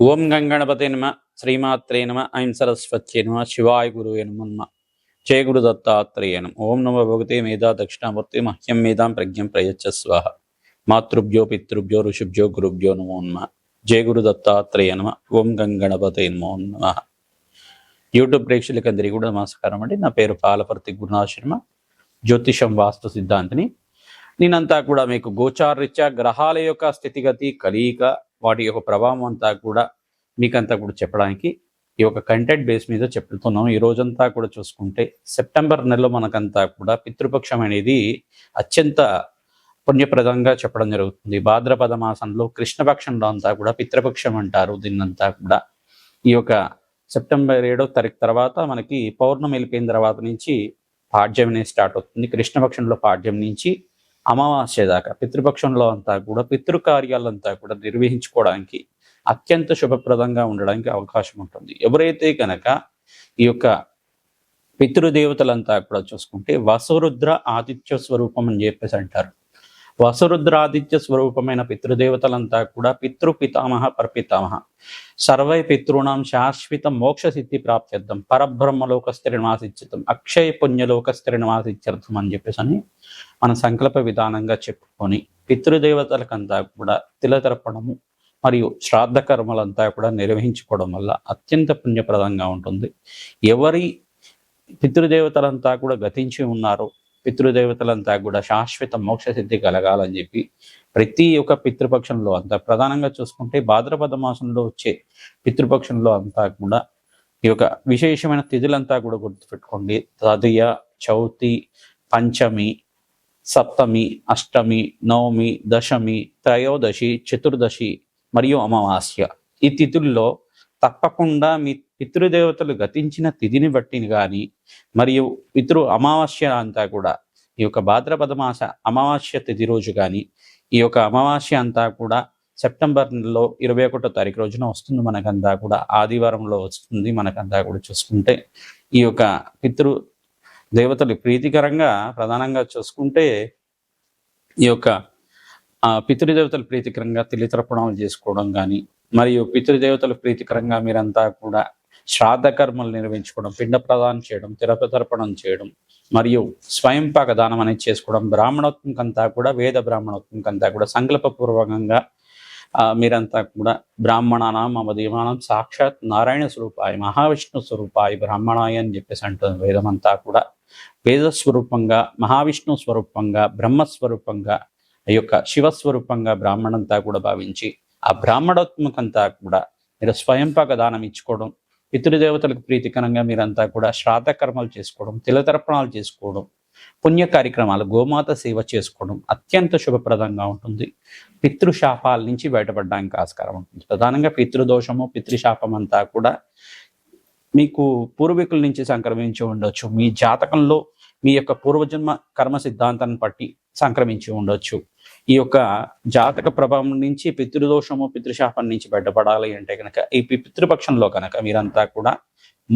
ఓం గంగణపతే నమ. శ్రీమాత్రే నమ. ఐం సరస్వత్యే నమ. శివాయ గురువే నమ. జయ గురు దత్తాత్రేయ నమ. ఓం నమ భగవతే మేధా దక్షిణామూర్తి మహ్యం మేధాం ప్రజ్ఞం ప్రయచ్చ స్వాహ. మాతృభ్యో పితృభ్యో ఋషిభ్యో గురుభ్యో నమో నమ. జయ గురు దత్తాత్రేయ నమ. ఓం గంగణపతే నమో నమ. యూట్యూబ్ ప్రేక్షకులందరికీ కూడా నమస్కారం అండి. నా పేరు పాలపర్తి గురునాథ్ శర్మ, జ్యోతిషం వాస్తు సిద్ధాంతిని. నేనంతా కూడా మీకు గోచారరీత్యా గ్రహాల యొక్క స్థితిగతి, కలయిక, వాటి యొక్క ప్రభావం అంతా కూడా మీకంతా కూడా చెప్పడానికి ఈ యొక్క కంటెంట్ బేస్ మీద చెప్తున్నాం. ఈ రోజంతా కూడా చూసుకుంటే సెప్టెంబర్ నెలలో మనకంతా కూడా పితృపక్షం అనేది అత్యంత పుణ్యప్రదంగా చెప్పడం జరుగుతుంది. భాద్రపద మాసంలో కృష్ణపక్షంలో అంతా కూడా పితృపక్షం అంటారు. దీన్నంతా కూడా ఈ యొక్క సెప్టెంబర్ 7వ తారీఖు తర్వాత మనకి పౌర్ణమి వెళ్ళిపోయిన తర్వాత నుంచి పాడ్యం అనేది స్టార్ట్ అవుతుంది. కృష్ణపక్షంలో పాడ్యం నుంచి అమావాస్య దాకా పితృపక్షంలో అంతా కూడా పితృకార్యాలంతా కూడా నిర్వహించుకోవడానికి అత్యంత శుభప్రదంగా ఉండడానికి అవకాశం ఉంటుంది. ఎవరైతే కనుక ఈ యొక్క పితృదేవతలంతా కూడా చూసుకుంటే వసురుద్ర ఆదిత్య స్వరూపం అని చెప్పేసి అంటారు. వసురుద్ర ఆదిత్య స్వరూపమైన పితృదేవతలంతా కూడా పితృపితామహ పరపితామహ సర్వై పితృణాం శాశ్వత మోక్ష సిద్ధి ప్రాప్త్యర్థం పరబ్రహ్మలోకస్థిరనివాసిత్యం అక్షయ పుణ్యలోకస్థిరనివాసిత్యర్థం అని చెప్పేసి అని మన సంకల్ప విధానంగా చెప్పుకొని పితృదేవతలకంతా కూడా తిలతర్పణము మరియు శ్రాద్ధ కర్మలంతా కూడా నిర్వహించుకోవడం వల్ల అత్యంత పుణ్యప్రదంగా ఉంటుంది. ఎవరి పితృదేవతలంతా కూడా గతించి ఉన్నారో పితృదేవతలంతా కూడా శాశ్వత మోక్ష సిద్ధి కలగాలని చెప్పి ప్రతి ఒక్క పితృపక్షంలో అంతా ప్రధానంగా చూసుకుంటే భాద్రపద మాసంలో వచ్చే పితృపక్షంలో అంతా కూడా ఈ యొక్క విశేషమైన తిథులంతా కూడా గుర్తుపెట్టుకోండి. తదియ, చౌతి, పంచమి, సప్తమి, అష్టమి, నవమి, దశమి, త్రయోదశి, చతుర్దశి మరియు అమావాస్య. ఈ తిథుల్లో తప్పకుండా మీ పితృదేవతలు గతించిన తిథిని బట్టి కానీ మరియు పితృ అమావాస్య అంతా కూడా ఈ యొక్క భాద్రపద మాస అమావాస్య తిథి రోజు కానీ ఈ యొక్క అమావాస్య అంతా కూడా సెప్టెంబర్ నెలలో 21వ తారీఖు రోజున వస్తుంది. మనకంతా కూడా ఆదివారంలో వస్తుంది. మనకంతా కూడా చూసుకుంటే ఈ యొక్క పితృ దేవతలు ప్రీతికరంగా ప్రధానంగా చూసుకుంటే ఈ యొక్క పితృదేవతలు ప్రీతికరంగా తిలితర్పణాలు చేసుకోవడం కానీ మరియు పితృదేవతలు ప్రీతికరంగా మీరంతా కూడా శ్రాద్ధ కర్మలు నిర్వహించుకోవడం, పిండ ప్రదానం చేయడం, తిరపతర్పణం చేయడం మరియు స్వయంపాక దానం అనేది చేసుకోవడం, బ్రాహ్మణోత్వంకంతా కూడా వేద బ్రాహ్మణోత్వంకంతా కూడా సంకల్పపూర్వకంగా మీరంతా కూడా బ్రాహ్మణానాం మమదీమానం సాక్షాత్ నారాయణ స్వరూపాయ మహావిష్ణు స్వరూపాయ బ్రాహ్మణాయ అని చెప్పేసి అంటుంది వేదమంతా కూడా. వేద స్వరూపంగా, మహావిష్ణు స్వరూపంగా, బ్రహ్మస్వరూపంగా, ఈ యొక్క శివస్వరూపంగా బ్రాహ్మణంతా కూడా భావించి ఆ బ్రాహ్మణోత్మకంతా కూడా మీరు స్వయంపాక దానం ఇచ్చుకోవడం, పితృదేవతలకు ప్రీతికరంగా మీరంతా కూడా శ్రాద్ధ కర్మలు చేసుకోవడం, తిలతర్పణాలు చేసుకోవడం, పుణ్య కార్యక్రమాలు, గోమాత సేవ చేసుకోవడం అత్యంత శుభప్రదంగా ఉంటుంది. పితృశాపాల నుంచి బయటపడడానికి ఆస్కారం ఉంటుంది. ప్రధానంగా పితృదోషము, పితృశాపం అంతా కూడా మీకు పూర్వీకుల నుంచి సంక్రమించి ఉండొచ్చు. మీ జాతకంలో మీ యొక్క పూర్వజన్మ కర్మ సిద్ధాంతాన్ని బట్టి సంక్రమించి ఉండొచ్చు. ఈ యొక్క జాతక ప్రభావం నుంచి పితృదోషము, పితృశాపం నుంచి బయటపడాలి అంటే కనుక ఈ పితృపక్షంలో కనుక మీరంతా కూడా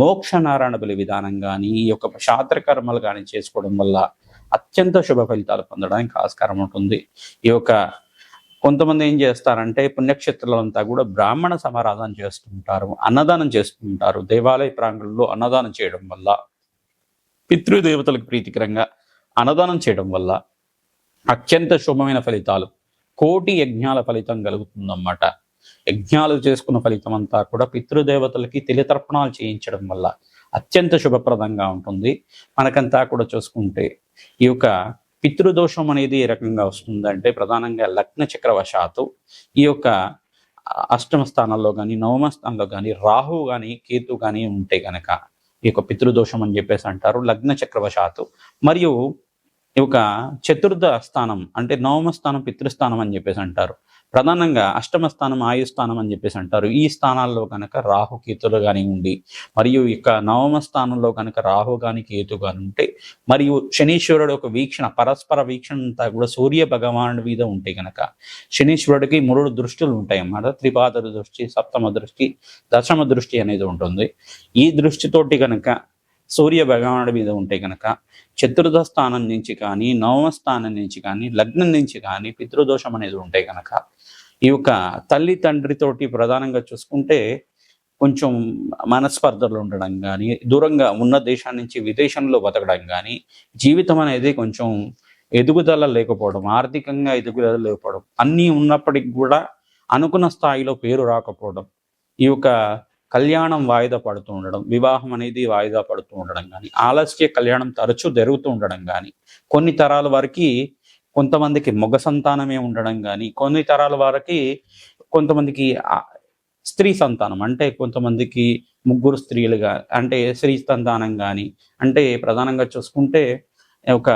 మోక్ష నారాయణ బలి విధానం కానీ ఈ యొక్క శాస్త్ర కర్మలు కానీ చేసుకోవడం వల్ల అత్యంత శుభ ఫలితాలు పొందడానికి ఆస్కారం ఉంటుంది. ఈ యొక్క కొంతమంది ఏం చేస్తారంటే పుణ్యక్షేత్రాలంతా కూడా బ్రాహ్మణ సమారాధన చేస్తుంటారు, అన్నదానం చేస్తుంటారు. దేవాలయ ప్రాంగణంలో అన్నదానం చేయడం వల్ల, పితృదేవతలకు ప్రీతికరంగా అన్నదానం చేయడం వల్ల అత్యంత శుభమైన ఫలితాలు, కోటి యజ్ఞాల ఫలితం కలుగుతుందన్నమాట. యజ్ఞాలు చేసుకున్న ఫలితం అంతా కూడా పితృదేవతలకి తెలితర్పణాలు చేయించడం వల్ల అత్యంత శుభప్రదంగా ఉంటుంది. మనకంతా కూడా చూసుకుంటే ఈ యొక్క పితృదోషం అనేది ఏ రకంగా వస్తుందంటే ప్రధానంగా లగ్న చక్రవశాత్తు ఈ యొక్క అష్టమ స్థానంలో కానీ నవమ స్థానంలో కానీ రాహు కానీ కేతు కానీ ఉంటే కనుక ఈ యొక్క పితృదోషం అని చెప్పేసి అంటారు లగ్న చక్రవశాత్తు. మరియు ఈ యొక్క చతుర్థ స్థానం అంటే నవమ స్థానం పితృస్థానం అని చెప్పేసి అంటారు. ప్రధానంగా అష్టమ స్థానం ఆయుస్థానం అని చెప్పేసి అంటారు. ఈ స్థానాల్లో కనుక రాహు కేతులు కానీ ఉండి మరియు ఇక నవమ స్థానంలో కనుక రాహు కానీ కేతు కానీ ఉంటే మరియు శనీశ్వరుడు ఒక వీక్షణ, పరస్పర వీక్షణ అంతా కూడా సూర్య భగవానుడి మీద ఉంటే కనుక శనీశ్వరుడికి 3 దృష్టిలు ఉంటాయి అన్నమాట. త్రిపాద దృష్టి, సప్తమ దృష్టి, దశమ దృష్టి అనేది ఉంటుంది. ఈ దృష్టితోటి కనుక సూర్య భగవానుడి మీద ఉంటే కనుక చతుర్థ స్థానం నుంచి కానీ నవమ స్థానం నుంచి కానీ లగ్నం నుంచి కానీ పితృదోషం అనేది ఉంటే కనుక ఈ యొక్క తల్లి తండ్రితోటి ప్రధానంగా చూసుకుంటే కొంచెం మనస్పర్ధలు ఉండడం కానీ, దూరంగా ఉన్న దేశం నుంచి విదేశంలో బతకడం కానీ, జీవితం అనేది కొంచెం ఎదుగుదల లేకపోవడం, ఆర్థికంగా ఎదుగుదల లేకపోవడం, అన్నీ ఉన్నప్పటికి కూడా అనుకున్న స్థాయిలో పేరు రాకపోవడం, ఈ యొక్క కళ్యాణం వాయిదా పడుతూ ఉండడం, వివాహం అనేది వాయిదా పడుతూ ఉండడం కానీ, ఆలస్య కళ్యాణం తరచూ జరుగుతూ ఉండడం కానీ, కొన్ని తరాల వారికి కొంతమందికి మగ సంతానమే ఉండడం కానీ, కొన్ని తరాల వారికి కొంతమందికి స్త్రీ సంతానం అంటే కొంతమందికి ముగ్గురు స్త్రీలుగా అంటే స్త్రీ సంతానం కానీ, అంటే ప్రధానంగా చూసుకుంటే ఒక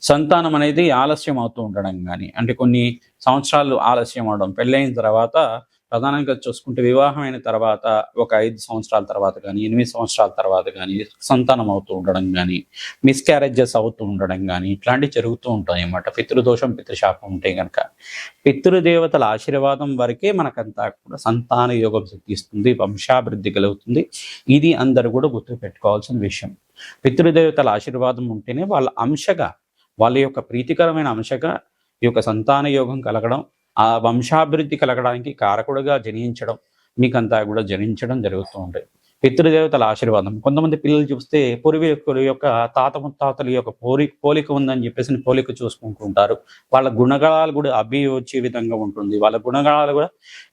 సంతానం అనేది ఆలస్యం అవుతూ ఉండడం కానీ, అంటే కొన్ని సంవత్సరాలు ఆలస్యం అవడం, పెళ్ళైన తర్వాత ప్రధానంగా చూసుకుంటే వివాహమైన తర్వాత ఒక 5 సంవత్సరాల తర్వాత కానీ, 8 సంవత్సరాల తర్వాత కానీ సంతానం అవుతూ ఉండడం కానీ, మిస్‌క్యారేజెస్ అవుతూ ఉండడం కానీ, ఇట్లాంటివి జరుగుతూ ఉంటాయి అన్నమాట. పితృదోషం, పితృశాపం ఉంటే గనక. పితృదేవతల ఆశీర్వాదం వరకే మనకంతా కూడా సంతాన యోగం సిద్ధిస్తుంది, వంశాభివృద్ధి కలుగుతుంది. ఇది అందరూ కూడా గుర్తుపెట్టుకోవాల్సిన విషయం. పితృదేవతల ఆశీర్వాదం ఉంటేనే వాళ్ళ అంశగా, వాళ్ళ యొక్క ప్రీతికరమైన అంశగా ఈ యొక్క సంతాన యోగం కలగడం, ఆ వంశాభివృద్ధి కలగడానికి కారకుడుగా జనించడం, మీకంతా కూడా జనించడం జరుగుతూ ఉంటాయి. పితృదేవతల ఆశీర్వాదం. కొంతమంది పిల్లలు చూస్తే పూర్వీకుల యొక్క తాత ముత్తాతల యొక్క పోలిక ఉందని చెప్పేసి పోలిక చూసుకుంటూ ఉంటారు. వాళ్ళ గుణగణాలు కూడా వచ్చే విధంగా ఉంటుంది. వాళ్ళ గుణగణాలు కూడా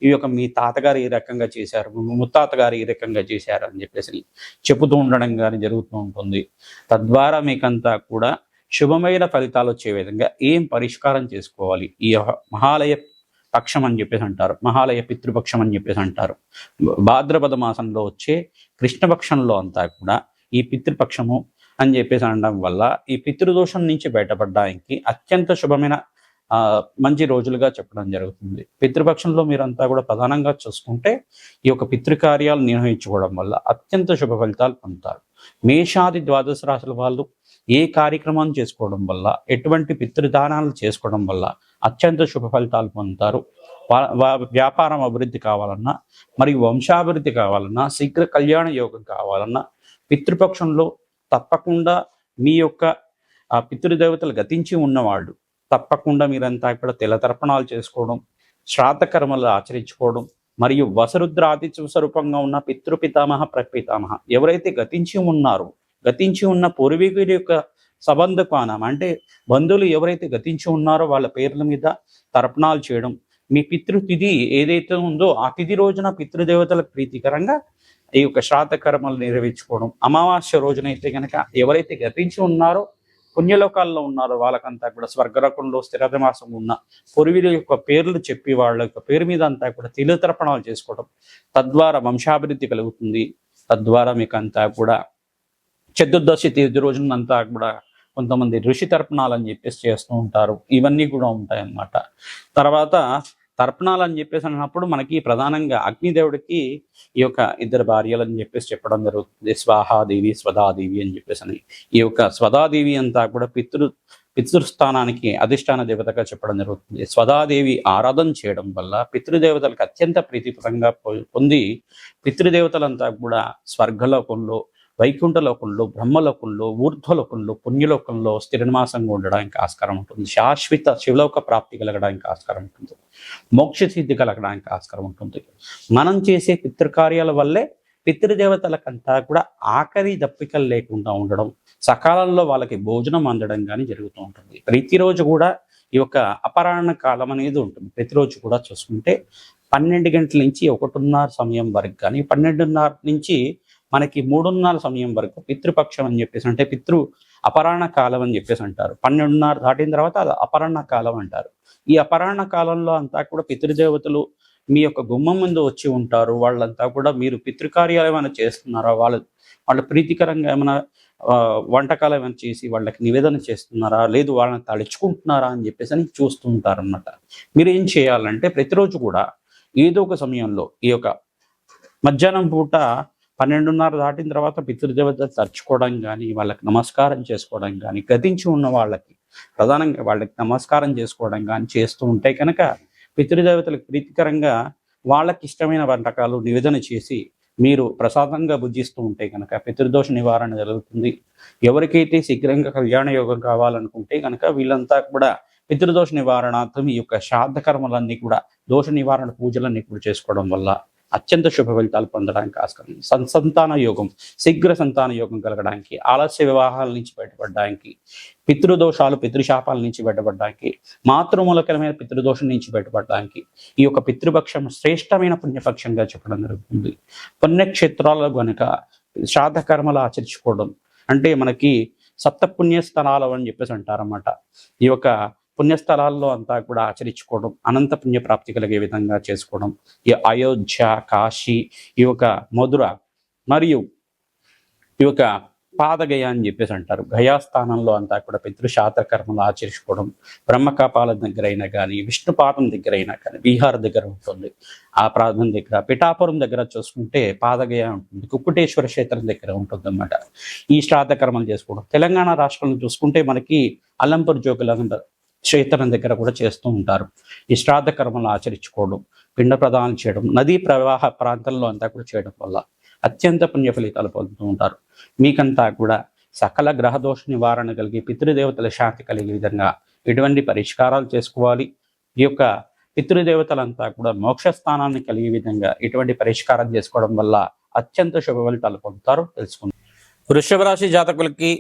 ఈ యొక్క మీ తాతగారు ఈ రకంగా చేశారు, ముత్తాత గారు ఈ రకంగా చేశారు అని చెప్పేసి చెబుతూ ఉండడం కానీ జరుగుతూ ఉంటుంది. తద్వారా మీకంతా కూడా శుభమైన ఫలితాలు వచ్చే విధంగా ఏం పరిష్కారం చేసుకోవాలి, ఈ మహాలయ పక్షం అని చెప్పేసి అంటారు, మహాలయ పితృపక్షం అని చెప్పేసి అంటారు. భాద్రపద మాసంలో వచ్చే కృష్ణపక్షంలో అంతా కూడా ఈ పితృపక్షము అని చెప్పేసి అనడం వల్ల ఈ పితృదోషం నుంచి బయటపడడానికి అత్యంత శుభమైన మంచి రోజులుగా చెప్పడం జరుగుతుంది. పితృపక్షంలో మీరంతా కూడా ప్రధానంగా చూసుకుంటే ఈ యొక్క పితృకార్యాలు నిర్వహించుకోవడం వల్ల అత్యంత శుభ ఫలితాలు పొందుతారు. మేషాది ద్వాదశ రాశుల వాళ్ళు ఏ కార్యక్రమం చేసుకోవడం వల్ల, ఎటువంటి పితృదానాలు చేసుకోవడం వల్ల అత్యంత శుభ ఫలితాలు పొందుతారు. వ్యాపారం అభివృద్ధి కావాలన్నా, మరియు వంశాభివృద్ధి కావాలన్నా, శీఘ్ర కళ్యాణ యోగం కావాలన్నా పితృపక్షంలో తప్పకుండా మీ యొక్క ఆ పితృదేవతలు గతించి ఉన్నవాళ్ళు తప్పకుండా మీరంతా కూడా తెలతర్పణాలు చేసుకోవడం, శ్రాద్ధకర్మలు ఆచరించుకోవడం, మరియు వసరుద్ర ఆదిత్య స్వరూపంగా ఉన్న పితృపితామహ ప్రపితామహ ఎవరైతే గతించి ఉన్న పూర్వీకుడి యొక్క సంబంధపానం అంటే బంధువులు ఎవరైతే గతించి ఉన్నారో వాళ్ళ పేర్ల మీద తర్పణాలు చేయడం, మీ పితృతిథి ఏదైతే ఉందో ఆ తిథి రోజున పితృదేవతలకు ప్రీతికరంగా ఈ యొక్క శ్రాద్ధ కర్మలు నిర్వహించుకోవడం, అమావాస్య రోజునైతే కనుక ఎవరైతే గతించి ఉన్నారో పుణ్యలోకాల్లో ఉన్నారో వాళ్ళకంతా కూడా స్వర్గరకంలో స్థిరనివాసం ఉన్న పూర్వీకుల యొక్క పేర్లు చెప్పి వాళ్ళ యొక్క పేరు మీద అంతా కూడా తిలతర్పణాలు చేసుకోవడం, తద్వారా వంశాభివృద్ధి కలుగుతుంది. తద్వారా మీకు అంతా కూడా చతుర్దశి తేదీ రోజునంతా కూడా కొంతమంది ఋషి తర్పణాలు అని చెప్పేసి చేస్తూ ఉంటారు. ఇవన్నీ కూడా ఉంటాయి అన్నమాట. తర్వాత తర్పణాలు అని చెప్పేసి అన్నప్పుడు మనకి ప్రధానంగా అగ్నిదేవుడికి ఈ యొక్క ఇద్దరు భార్యలు అని చెప్పేసి చెప్పడం జరుగుతుంది. స్వాహాదేవి, స్వదాదేవి అని చెప్పేసి ఈ యొక్క స్వదాదేవి అంతా కూడా పితృస్థానానికి అధిష్టాన దేవతగా చెప్పడం జరుగుతుంది. స్వదాదేవి ఆరాధన చేయడం వల్ల పితృదేవతలకు అత్యంత ప్రీతికరంగా పొంది పితృదేవతలంతా కూడా స్వర్గలోకంలో, వైకుంఠలోకంలో, బ్రహ్మలోకంలో, ఊర్ధ్వలోకంలో, పుణ్యలోకంలో స్థిరనివాసంగా ఉండడానికి ఆస్కారం ఉంటుంది. శాశ్వత శివలోక ప్రాప్తి కలగడానికి ఆస్కారం ఉంటుంది. మోక్ష సిద్ధి కలగడానికి ఆస్కారం ఉంటుంది. మనం చేసే పితృకార్యాల వల్లే పితృదేవతలకంతా కూడా ఆఖరి దప్పికలు లేకుండా ఉండడం, సకాలంలో వాళ్ళకి భోజనం అందడం కానీ జరుగుతూ ఉంటుంది. ప్రతిరోజు కూడా ఈ యొక్క అపరాహ్న కాలం అనేది ఉంటుంది. ప్రతిరోజు కూడా చూసుకుంటే 12 గంటల నుంచి 1:30 సమయం వరకు కానీ, 12:30 నుంచి మనకి 3:30 సమయం వరకు పితృపక్షం అని చెప్పేసి అంటే అపరాహ్న కాలం అని చెప్పేసి అంటారు. 12:30 దాటిన తర్వాత అది అపరాహ్న కాలం అంటారు. ఈ అపరాహ్న కాలంలో అంతా కూడా పితృదేవతలు మీ యొక్క గుమ్మం ముందు వచ్చి ఉంటారు. వాళ్ళంతా కూడా మీరు పితృకార్యాలు ఏమైనా చేస్తున్నారా, వాళ్ళ ప్రీతికరంగా ఏమైనా వంటకాలు ఏమైనా చేసి వాళ్ళకి నివేదన చేస్తున్నారా, లేదు వాళ్ళని తలుచుకుంటున్నారా అని చెప్పేసి అని చూస్తూ ఉంటారన్నమాట. మీరు ఏం చేయాలంటే ప్రతిరోజు కూడా ఏదో ఒక సమయంలో ఈ యొక్క మధ్యాహ్నం పూట 12:30 దాటిన తర్వాత పితృదేవత తలుచుకోవడం కానీ, వాళ్ళకి నమస్కారం చేసుకోవడం కానీ, గతించి ఉన్న వాళ్ళకి ప్రధానంగా వాళ్ళకి నమస్కారం చేసుకోవడం కానీ చేస్తూ ఉంటే కనుక పితృదేవతలకు ప్రీతికరంగా వాళ్ళకి ఇష్టమైన వంటకాలు నివేదన చేసి మీరు ప్రసాదంగా భుజిస్తూ ఉంటే కనుక పితృదోష నివారణ జరుగుతుంది. ఎవరికైతే శీఘ్రంగా కళ్యాణ యోగం కావాలనుకుంటే కనుక వీళ్ళంతా కూడా పితృదోష నివారణార్థం ఈ యొక్క శ్రాద్ధ కర్మలన్నీ కూడా, దోష నివారణ పూజలన్నీ కూడా చేసుకోవడం వల్ల అత్యంత శుభ ఫలితాలు పొందడానికి ఆస్కారం. సంతాన యోగం, శీఘ్ర సంతాన యోగం కలగడానికి, ఆలస్య వివాహాల నుంచి బయటపడడానికి, పితృదోషాలు పితృశాపాల నుంచి బయటపడడానికి, మాతృమూలకరమైన పితృదోషం నుంచి బయటపడడానికి ఈ యొక్క పితృపక్షం శ్రేష్టమైన పుణ్యపక్షంగా చెప్పడం జరుగుతుంది. పుణ్యక్షేత్రాల్లో కనుక శ్రాద్ధ కర్మలు ఆచరించుకోవడం అంటే మనకి సప్త పుణ్యస్థలాలు అని చెప్పేసి అంటారన్నమాట. ఈ యొక్క పుణ్యస్థలాల్లో అంతా కూడా ఆచరించుకోవడం, అనంత పుణ్య ప్రాప్తి కలిగే విధంగా చేసుకోవడం. ఈ అయోధ్య, కాశీ, ఈ యొక్క మధుర మరియు ఈ యొక్క పాదగయ అని చెప్పేసి అంటారు. గయాస్థానంలో అంతా కూడా పితృశాస్త్ర కర్మలు ఆచరించుకోవడం. బ్రహ్మకపాల దగ్గర అయినా కానీ, విష్ణుపాదం దగ్గర అయినా కానీ, బీహార్ దగ్గర ఉంటుంది ఆ ప్రాంతం దగ్గర. పిఠాపురం దగ్గర చూసుకుంటే పాదగయ ఉంటుంది, కుక్కుటేశ్వర క్షేత్రం దగ్గర ఉంటుంది అన్నమాట ఈ శ్రాద్ధ కర్మలు చేసుకోవడం. తెలంగాణ రాష్ట్రంలో చూసుకుంటే మనకి అల్లంపూర్ జోగులంద క్షేత్రం దగ్గర కూడా చేస్తూ ఉంటారు. ఈ శ్రాద్ధ కర్మలు ఆచరించుకోవడం, పిండ ప్రదానం చేయడం, నదీ ప్రవాహ ప్రాంతంలో అంతా కూడా చేయడం వల్ల అత్యంత పుణ్య ఫలితాలు పొందుతూ ఉంటారు. మీకంతా కూడా సకల గ్రహదోష నివారణ కలిగి, పితృదేవతల శాంతి కలిగే విధంగా ఎటువంటి పరిష్కారాలు చేసుకోవాలి, ఈ యొక్క పితృదేవతలంతా కూడా మోక్ష స్థానాన్ని కలిగే విధంగా ఎటువంటి పరిష్కారం చేసుకోవడం వల్ల అత్యంత శుభ ఫలితాలు పొందుతారు తెలుసుకుందాం. వృషభ రాశి జాతకులకి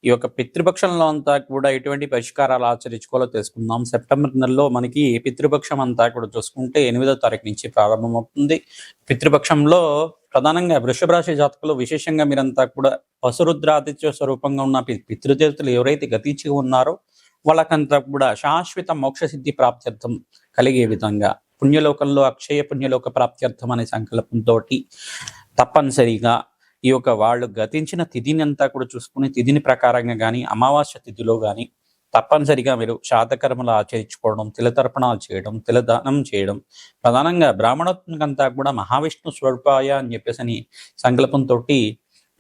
ఈ యొక్క పితృపక్షంలో అంతా కూడా ఎటువంటి పరిష్కారాలు ఆచరించుకోవాలో తెలుసుకుందాం. సెప్టెంబర్ నెలలో మనకి పితృపక్షం అంతా కూడా చూసుకుంటే 8వ తారీఖు నుంచి ప్రారంభమవుతుంది. పితృపక్షంలో ప్రధానంగా వృషభ రాశి జాతకులు విశేషంగా మీరంతా కూడా వసురుద్రాదిత్య స్వరూపంగా ఉన్న పితృదేవతలు ఎవరైతే గతించి ఉన్నారో వాళ్ళకంతా కూడా శాశ్వత మోక్ష సిద్ధి ప్రాప్త్యర్థం కలిగే విధంగా పుణ్యలోకంలో అక్షయ పుణ్యలోక ప్రాప్త్యర్థం అనే సంకల్పంతో తప్పనిసరిగా ఈ యొక్క వాళ్ళు గతించిన తిథిని అంతా కూడా చూసుకుని తిథిని ప్రకారంగా కానీ, అమావాస్య తిథిలో కానీ తప్పనిసరిగా మీరు శ్రాద్ధకర్మలు ఆచరించుకోవడం, తిలతర్పణాలు చేయడం, తిలదానం చేయడం. ప్రధానంగా బ్రాహ్మణత్వంకంతా కూడా మహావిష్ణు స్వరూపాయ అని చెప్పేసి సంకల్పంతో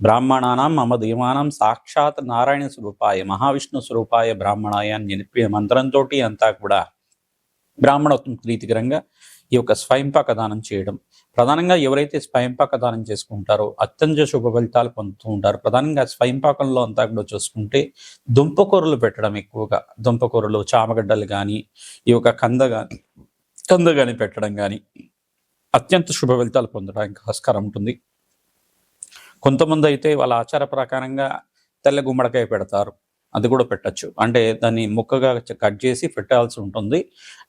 బ్రాహ్మణానం మమ దేవానం సాక్షాత్ నారాయణ స్వరూపాయ మహావిష్ణు స్వరూపాయ బ్రాహ్మణాయ అని చెప్పి మంత్రంతో అంతా కూడా బ్రాహ్మణత్వం ప్రీతికరంగా ఈ యొక్క స్వయంపాక దానం చేయడం. ప్రధానంగా ఎవరైతే స్వయంపాక దానం చేసుకుంటారో అత్యంత శుభ ఫలితాలు పొందుతూ ఉంటారు. ప్రధానంగా స్వయంపాకంలో అంతా కూడా చూసుకుంటే దుంపకూరలు పెట్టడం, ఎక్కువగా దుంపకూరలు, చామగడ్డలు కానీ, ఈ యొక్క కంద కానీ పెట్టడం కానీ అత్యంత శుభ ఫలితాలు పొందడానికి ఆస్కారం ఉంటుంది. కొంతమంది అయితే వాళ్ళ ఆచార ప్రకారంగా తెల్ల గుమ్మడికాయ పెడతారు, అది కూడా పెట్టచ్చు. అంటే దాన్ని ముక్కగా కట్ చేసి పెట్టాల్సి ఉంటుంది.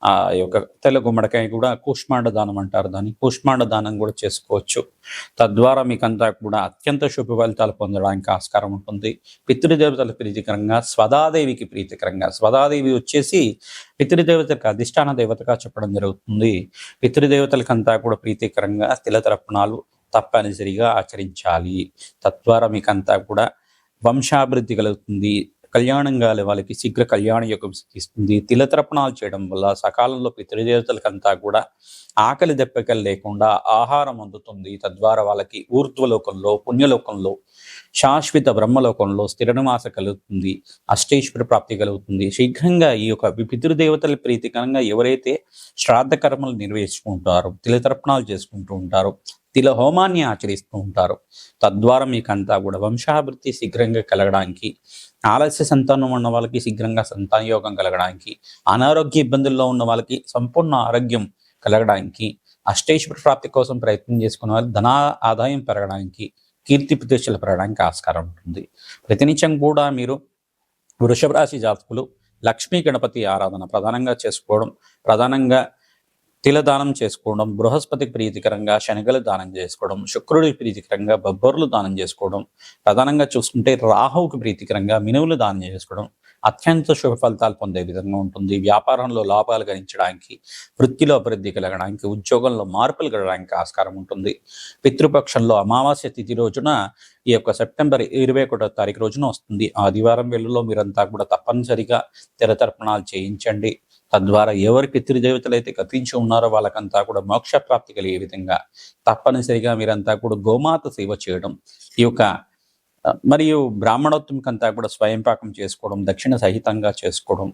ఆ యొక్క తెల్ల గుమ్మడికాయ కూడా కూష్మాండ దానం అంటారు, దాన్ని కూష్మాండ దానం కూడా చేసుకోవచ్చు. తద్వారా మీకంతా కూడా అత్యంత శుభ ఫలితాలు పొందడానికి ఆస్కారం ఉంటుంది. పితృదేవతల ప్రీతికరంగా, స్వదాదేవికి ప్రీతికరంగా, స్వదాదేవి వచ్చేసి పితృదేవతలకు అధిష్టాన దేవతగా చెప్పడం జరుగుతుంది. పితృదేవతలకంతా కూడా ప్రీతికరంగా తిలతర్పణాలు తప్పనిసరిగా ఆచరించాలి. తద్వారా మీకంతా కూడా వంశాభివృద్ధి కలుగుతుంది. కళ్యాణం కాలే వాళ్ళకి శీఘ్ర కళ్యాణ యోగం సిద్ధిస్తుంది. తిలతర్పణాలు చేయడం వల్ల సకాలంలో పితృదేవతలకంతా కూడా ఆకలి దెబ్బకలు లేకుండా ఆహారం అందుతుంది. తద్వారా వాళ్ళకి ఊర్ధ్వలోకంలో, పుణ్యలోకంలో, శాశ్వత బ్రహ్మలోకంలో స్థిర నివాస కలుగుతుంది. అష్టేశ్వర ప్రాప్తి కలుగుతుంది. శీఘ్రంగా ఈ యొక్క పితృదేవతల ప్రీతికరంగా ఎవరైతే శ్రాద్ధ కర్మలు నిర్వహించుకుంటారో, తిలతర్పణాలు చేసుకుంటూ ఉంటారో, తిల హోమాన్ని ఆచరిస్తూ ఉంటారు. తద్వారా మీకంతా కూడా వంశాభివృద్ధి శీఘ్రంగా కలగడానికి, ఆలస్య సంతానం ఉన్న వాళ్ళకి శీఘ్రంగా సంతానయోగం కలగడానికి, అనారోగ్య ఇబ్బందుల్లో ఉన్న వాళ్ళకి సంపూర్ణ ఆరోగ్యం కలగడానికి, అష్టేశ్వర ప్రాప్తి కోసం ప్రయత్నం చేసుకున్న వాళ్ళు ధన ఆదాయం పెరగడానికి, కీర్తి ప్రతిష్టలు పెరగడానికి ఆస్కారం ఉంటుంది. ప్రతినిత్యం కూడా మీరు వృషభ రాశి జాతకులు లక్ష్మీ గణపతి ఆరాధన ప్రధానంగా చేసుకోవడం, ప్రధానంగా తిలదానం చేసుకోవడం, బృహస్పతికి ప్రీతికరంగా శనగలు దానం చేసుకోవడం, శుక్రుడికి ప్రీతికరంగా బొబ్బర్లు దానం చేసుకోవడం, ప్రధానంగా చూసుకుంటే రాహువుకి ప్రీతికరంగా మినువులు దానం చేసుకోవడం అత్యంత శుభ ఫలితాలు పొందే విధంగా ఉంటుంది. వ్యాపారంలో లాభాలు గణించడానికి, వృత్తిలో అభివృద్ధి కలగడానికి, ఉద్యోగంలో మార్పులు కలగడానికి ఆస్కారం ఉంటుంది. పితృపక్షంలో అమావాస్య తిథి రోజున ఈ యొక్క సెప్టెంబర్ 21వ తారీఖు రోజున వస్తుంది. ఆదివారం వేళలో మీరంతా కూడా తప్పనిసరిగా తిలతర్పణాలు చేయించండి. తద్వారా ఎవరి పితృదేవతలు అయితే గతించి ఉన్నారో వాళ్ళకంతా కూడా మోక్ష ప్రాప్తి కలిగే విధంగా తప్పనిసరిగా మీరంతా కూడా గోమాత సేవ చేయడం, ఈ యొక్క మరియు బ్రాహ్మణోత్వంకంతా కూడా స్వయంపాకం చేసుకోవడం, దక్షిణ సహితంగా చేసుకోవడం,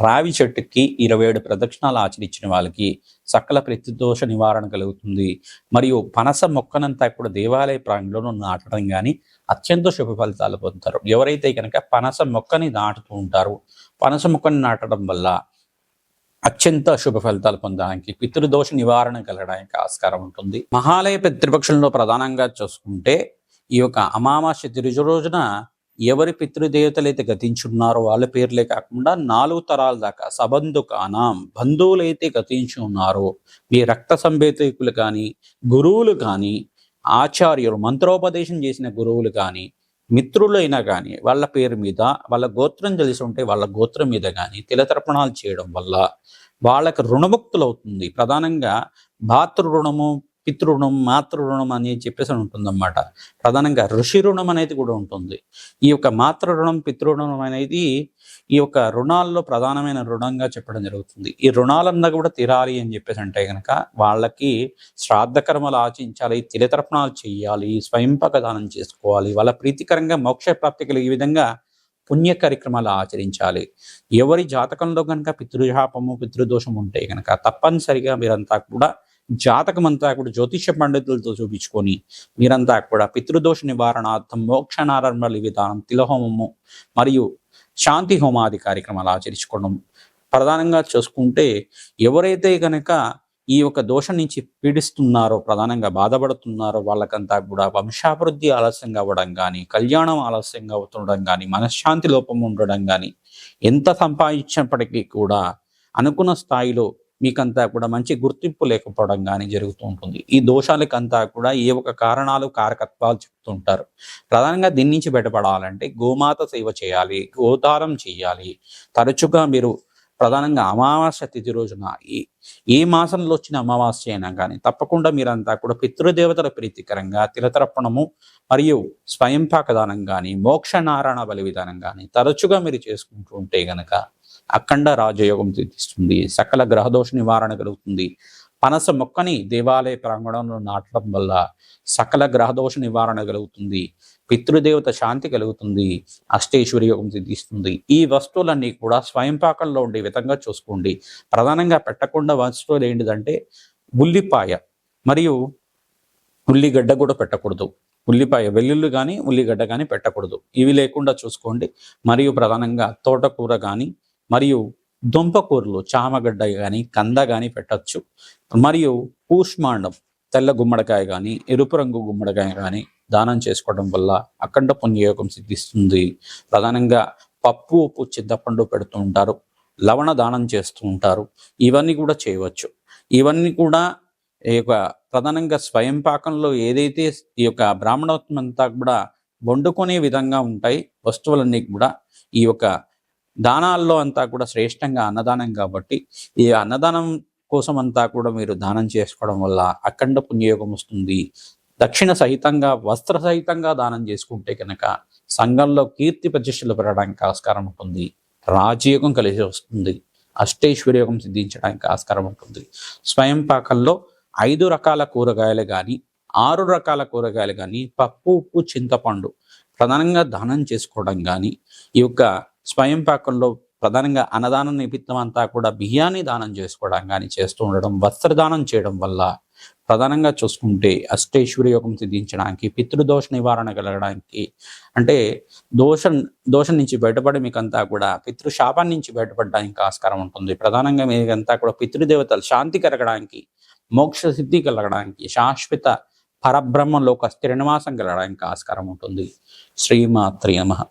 రావి చెట్టుకి 27 ప్రదక్షిణాలు ఆచరించిన వాళ్ళకి సకల ప్రతిదోష నివారణ కలుగుతుంది. మరియు పనస మొక్కనంతా కూడా దేవాలయ ప్రాంగణంలో నాటడం కానీ అత్యంత శుభ ఫలితాలు పొందుతారు. ఎవరైతే కనుక పనస మొక్కని నాటుతూ ఉంటారో, పనస మొక్కని నాటడం వల్ల అత్యంత శుభ ఫలితాలు పొందడానికి, పితృదోష నివారణ కలగడానికి ఆస్కారం ఉంటుంది. మహాలయ పితృపక్షంలో ప్రధానంగా చూసుకుంటే ఈ యొక్క అమావాస్య తిరుజు రోజున ఎవరి పితృదేవతలైతే గతించున్నారో వాళ్ళ పేర్లే కాకుండా 4 తరాల దాకా సబంధుకానాం బంధువులైతే గతించి ఉన్నారో, మీ రక్త సంబేతికులు కానీ, గురువులు కానీ, ఆచార్యులు మంత్రోపదేశం చేసిన గురువులు కానీ, మిత్రులైనా కానీ వాళ్ళ పేరు మీద, వాళ్ళ గోత్రం తెలిసి ఉంటే వాళ్ళ గోత్రం మీద కానీ తిలతర్పణాలు చేయడం వల్ల వాళ్ళకి రుణముక్తులు అవుతుంది. ప్రధానంగా భాతృ రుణము, పితృ రుణం, మాతృ రుణం అని చెప్పేసి ఉంటుందన్నమాట. ప్రధానంగా ఋషి రుణం అనేది కూడా ఉంటుంది. ఈ యొక్క మాతృ రుణం, పితృ రుణం అనేది ఈ యొక్క రుణాల్లో ప్రధానమైన రుణంగా చెప్పడం జరుగుతుంది. ఈ రుణాలన్నా కూడా తీరాలి అని చెప్పేసి అంటే కనుక వాళ్ళకి శ్రాద్ధ కర్మలు ఆచరించాలి, తిలతర్పణాలు చేయాలి, స్వయంపాక దానం చేసుకోవాలి, వాళ్ళ ప్రీతికరంగా మోక్ష ప్రాప్తి కలిగే విధంగా పుణ్య కార్యక్రమాలు ఆచరించాలి. ఎవరి జాతకంలో కనుక పితృశాపము, పితృదోషం ఉంటే కనుక తప్పనిసరిగా మీరంతా కూడా జాతకం అంతా కూడా జ్యోతిష పండితులతో చూపించుకొని మీరంతా కూడా పితృదోష నివారణార్థం మోక్ష నారాయణ విధానం, తిలహోమము మరియు శాంతి హోమాది కార్యక్రమాలు ఆచరించుకోవడం. ప్రధానంగా చూసుకుంటే ఎవరైతే కనుక ఈ యొక్క దోషం నుంచి పీడిస్తున్నారో, ప్రధానంగా బాధపడుతున్నారో వాళ్ళకంతా కూడా వంశాభివృద్ధి ఆలస్యంగా అవ్వడం కానీ, కళ్యాణం ఆలస్యంగా అవుతుండడం కానీ, మనశ్శాంతి లోపం ఉండడం కానీ, ఎంత సంపాదించినప్పటికీ కూడా అనుకున్న స్థాయిలో మీకంతా కూడా మంచి గుర్తింపు లేకపోవడం కానీ జరుగుతూ ఉంటుంది. ఈ దోషాలకంతా కూడా ఏ ఒక కారణాలు, కారకత్వాలు చెప్తుంటారు. ప్రధానంగా దీని నుంచి బయటపడాలంటే గోమాత సేవ చేయాలి, గోదానం చేయాలి. తరచుగా మీరు ప్రధానంగా అమావాస్య తిథి రోజున ఏ మాసంలో వచ్చిన అమావాస్య అయినా కానీ తప్పకుండా మీరంతా కూడా పితృదేవతల ప్రీతికరంగా తిలతర్పణము మరియు స్వయంపాక దానం కానీ, మోక్ష నారాయణ బలి విధానం కానీ తరచుగా మీరు చేసుకుంటూ ఉంటే గనక అఖండ రాజయోగం సిద్ధిస్తుంది. సకల గ్రహదోష నివారణ కలుగుతుంది. పనస మొక్కని దేవాలయ ప్రాంగణంలో నాటడం వల్ల సకల గ్రహదోష నివారణ కలుగుతుంది, పితృదేవత శాంతి కలుగుతుంది, అష్టేశ్వరి యోగం సిద్ధిస్తుంది. ఈ వస్తువులన్నీ కూడా స్వయంపాకంలో ఉండే విధంగా చూసుకోండి. ప్రధానంగా పెట్టకుండా వస్తువులు ఏంటిదంటే ఉల్లిపాయ మరియు ఉల్లిగడ్డ కూడా పెట్టకూడదు. ఉల్లిపాయ, వెల్లుల్లి కానీ ఉల్లిగడ్డ కానీ పెట్టకూడదు. ఇవి లేకుండా చూసుకోండి. మరియు ప్రధానంగా తోటకూర కానీ మరియు దుంపకూరలు, చామగడ్డ కానీ, కంద కానీ పెట్టచ్చు. మరియు కూష్మాండం, తెల్ల గుమ్మడికాయ కానీ, ఎరుపు రంగు గుమ్మడికాయ కానీ దానం చేసుకోవడం వల్ల అఖండ పుణ్యయోగం సిద్ధిస్తుంది. ప్రధానంగా పప్పు, ఉప్పు, చింతపండు పెడుతూ ఉంటారు, లవణ దానం చేస్తూ ఉంటారు. ఇవన్నీ కూడా చేయవచ్చు. ఇవన్నీ కూడా ఈ యొక్క ప్రధానంగా స్వయంపాకంలో ఏదైతే ఈ యొక్క బ్రాహ్మణోత్వం అంతా కూడా వండుకునే విధంగా ఉంటాయి వస్తువులన్నీ కూడా ఈ యొక్క దానాల్లో అంతా కూడా శ్రేష్టంగా అన్నదానం కాబట్టి ఈ అన్నదానం కోసం అంతా కూడా మీరు దానం చేసుకోవడం వల్ల అఖండ పుణ్యయోగం వస్తుంది. దక్షిణ సహితంగా, వస్త్ర సహితంగా దానం చేసుకుంటే కనుక సంఘంలో కీర్తి ప్రతిష్టలు పెరగడానికి ఆస్కారం ఉంటుంది. రాజయోగం కలిసి వస్తుంది. అష్టైశ్వర్యోగం సిద్ధించడానికి ఆస్కారం ఉంటుంది. స్వయంపాకంలో 5 రకాల కూరగాయలు కానీ, 6 రకాల కూరగాయలు కానీ, పప్పు, ఉప్పు, చింతపండు ప్రధానంగా దానం చేసుకోవడం కానీ, ఈ యొక్క స్వయంపాకంలో ప్రధానంగా అన్నదానం నిమిత్తం అంతా కూడా బియ్యాన్ని దానం చేసుకోవడం కానీ చేస్తూ ఉండడం, వస్త్రదానం చేయడం వల్ల ప్రధానంగా చూసుకుంటే అష్టైశ్వర్య యోగం సిద్ధించడానికి, పితృదోష నివారణ కలగడానికి, అంటే దోషం నుంచి బయటపడి మీకంతా కూడా పితృశాపం నుంచి బయటపడడానికి ఆస్కారం ఉంటుంది. ప్రధానంగా మీకంతా కూడా పితృదేవతలు శాంతి కలగడానికి, మోక్ష సిద్ధి కలగడానికి, శాశ్వత పరబ్రహ్మలోక స్థిర నివాసం కలగడానికి ఆస్కారం ఉంటుంది. శ్రీమాత్రే నమః.